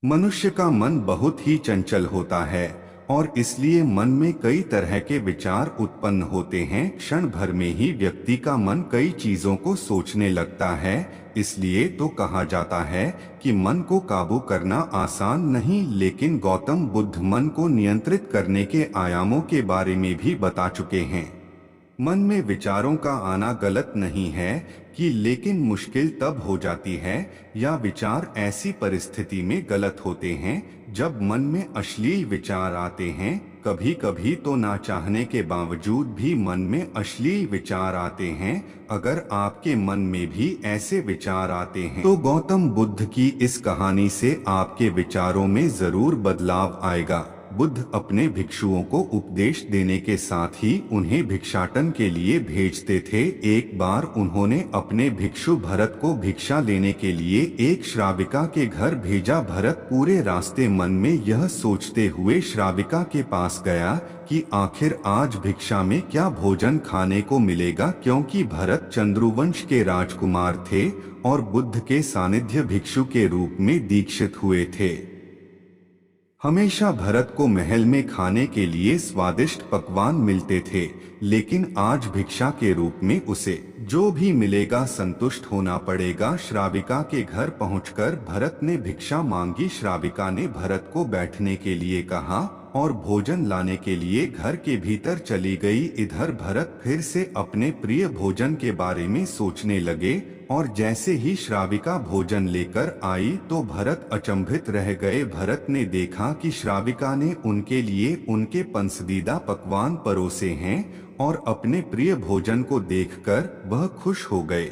मनुष्य का मन बहुत ही चंचल होता है और इसलिए मन में कई तरह के विचार उत्पन्न होते हैं। क्षण भर में ही व्यक्ति का मन कई चीजों को सोचने लगता है। इसलिए तो कहा जाता है कि मन को काबू करना आसान नहीं, लेकिन गौतम बुद्ध मन को नियंत्रित करने के आयामों के बारे में भी बता चुके हैं। मन में विचारों का आना गलत नहीं है कि, लेकिन मुश्किल तब हो जाती है या विचार ऐसी परिस्थिति में गलत होते हैं जब मन में अश्लील विचार आते हैं। कभी कभी तो ना चाहने के बावजूद भी मन में अश्लील विचार आते हैं। अगर आपके मन में भी ऐसे विचार आते हैं तो गौतम बुद्ध की इस कहानी से आपके विचारों में जरूर बदलाव आएगा। बुद्ध अपने भिक्षुओं को उपदेश देने के साथ ही उन्हें भिक्षाटन के लिए भेजते थे। एक बार उन्होंने अपने भिक्षु भरत को भिक्षा लेने के लिए एक श्राविका के घर भेजा। भरत पूरे रास्ते मन में यह सोचते हुए श्राविका के पास गया कि आखिर आज भिक्षा में क्या भोजन खाने को मिलेगा, क्योंकि भरत चंद्रुवंश के राजकुमार थे और बुद्ध के सानिध्य भिक्षु के रूप में दीक्षित हुए थे। हमेशा भरत को महल में खाने के लिए स्वादिष्ट पकवान मिलते थे, लेकिन आज भिक्षा के रूप में उसे जो भी मिलेगा संतुष्ट होना पड़ेगा। श्राविका के घर पहुंचकर भरत ने भिक्षा मांगी। श्राविका ने भरत को बैठने के लिए कहा और भोजन लाने के लिए घर के भीतर चली गई। इधर भरत फिर से अपने प्रिय भोजन के बारे में सोचने लगे और जैसे ही श्राविका भोजन लेकर आई तो भरत अचंभित रह गए। भरत ने देखा कि श्राविका ने उनके लिए उनके पसंदीदा पकवान परोसे हैं और अपने प्रिय भोजन को देखकर वह खुश हो गए।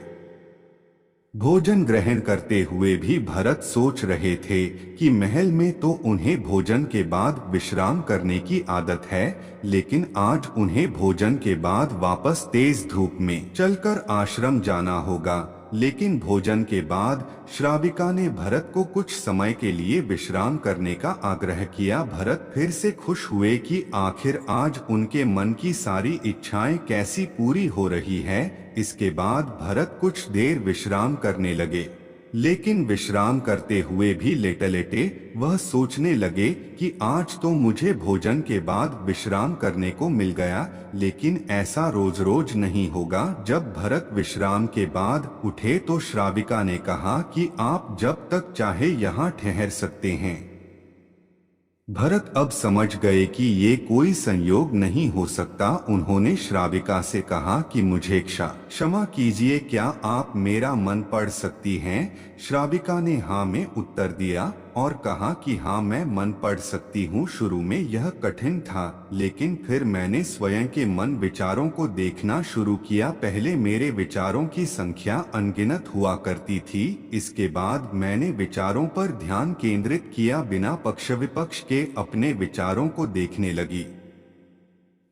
भोजन ग्रहण करते हुए भी भरत सोच रहे थे कि महल में तो उन्हें भोजन के बाद विश्राम करने की आदत है, लेकिन आज उन्हें भोजन के बाद वापस तेज धूप में चलकर आश्रम जाना होगा। लेकिन भोजन के बाद श्राविका ने भरत को कुछ समय के लिए विश्राम करने का आग्रह किया। भरत फिर से खुश हुए कि आखिर आज उनके मन की सारी इच्छाएं कैसी पूरी हो रही है। इसके बाद भरत कुछ देर विश्राम करने लगे, लेकिन विश्राम करते हुए भी लेटे लेटे वह सोचने लगे कि आज तो मुझे भोजन के बाद विश्राम करने को मिल गया, लेकिन ऐसा रोज रोज नहीं होगा। जब भरत विश्राम के बाद उठे तो श्राविका ने कहा कि आप जब तक चाहे यहाँ ठहर सकते हैं। भरत अब समझ गए कि ये कोई संयोग नहीं हो सकता। उन्होंने श्राविका से कहा कि मुझे क्षमा कीजिए, क्या आप मेरा मन पढ़ सकती हैं? श्राविका ने हाँ में उत्तर दिया और कहा कि हाँ, मैं मन पढ़ सकती हूँ। शुरू में यह कठिन था, लेकिन फिर मैंने स्वयं के मन विचारों को देखना शुरू किया। पहले मेरे विचारों की संख्या अनगिनत हुआ करती थी, इसके बाद मैंने विचारों पर ध्यान केंद्रित किया, बिना पक्ष विपक्ष के अपने विचारों को देखने लगी।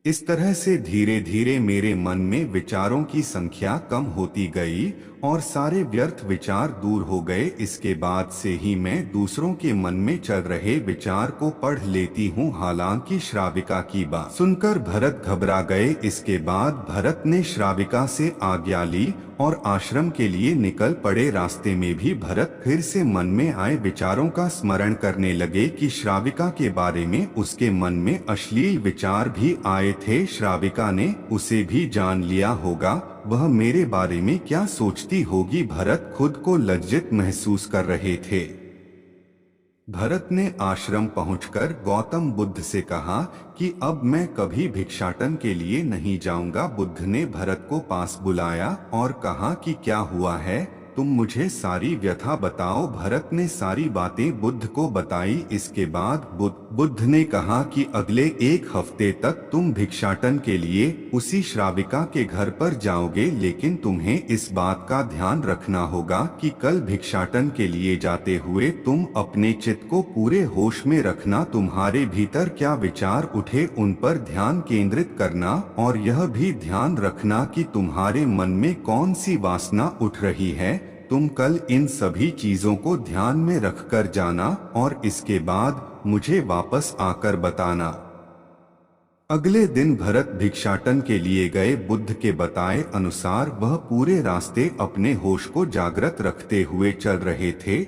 इस तरह से धीरे धीरे मेरे मन में विचारों की संख्या कम होती गई और सारे व्यर्थ विचार दूर हो गए। इसके बाद से ही मैं दूसरों के मन में चल रहे विचार को पढ़ लेती हूँ। हालांकि श्राविका की बात सुनकर भरत घबरा गए। इसके बाद भरत ने श्राविका से आज्ञा ली और आश्रम के लिए निकल पड़े। रास्ते में भी भरत फिर से मन में आए विचारों का स्मरण करने लगे कि श्राविका के बारे में उसके मन में अश्लील विचार भी आए थे। श्राविका ने उसे भी जान लिया होगा, वह मेरे बारे में क्या सोचती होगी। भरत खुद को लज्जित महसूस कर रहे थे। भरत ने आश्रम पहुंचकर गौतम बुद्ध से कहा कि अब मैं कभी भिक्षाटन के लिए नहीं जाऊंगा। बुद्ध ने भरत को पास बुलाया और कहा कि क्या हुआ है, तुम मुझे सारी व्यथा बताओ। भरत ने सारी बातें बुद्ध को बताई। इसके बाद बुद्ध ने कहा कि अगले एक हफ्ते तक तुम भिक्षाटन के लिए उसी श्राविका के घर पर जाओगे, लेकिन तुम्हें इस बात का ध्यान रखना होगा कि कल भिक्षाटन के लिए जाते हुए तुम अपने चित्त को पूरे होश में रखना। तुम्हारे भीतर क्या विचार उठे उन पर ध्यान केंद्रित करना, और यह भी ध्यान रखना कि तुम्हारे मन में कौन सी वासना उठ रही है। तुम कल इन सभी चीजों को ध्यान में रखकर जाना और इसके बाद मुझे वापस आकर बताना। अगले दिन भरत भिक्षाटन के लिए गए। बुद्ध के बताए अनुसार वह पूरे रास्ते अपने होश को जागृत रखते हुए चल रहे थे।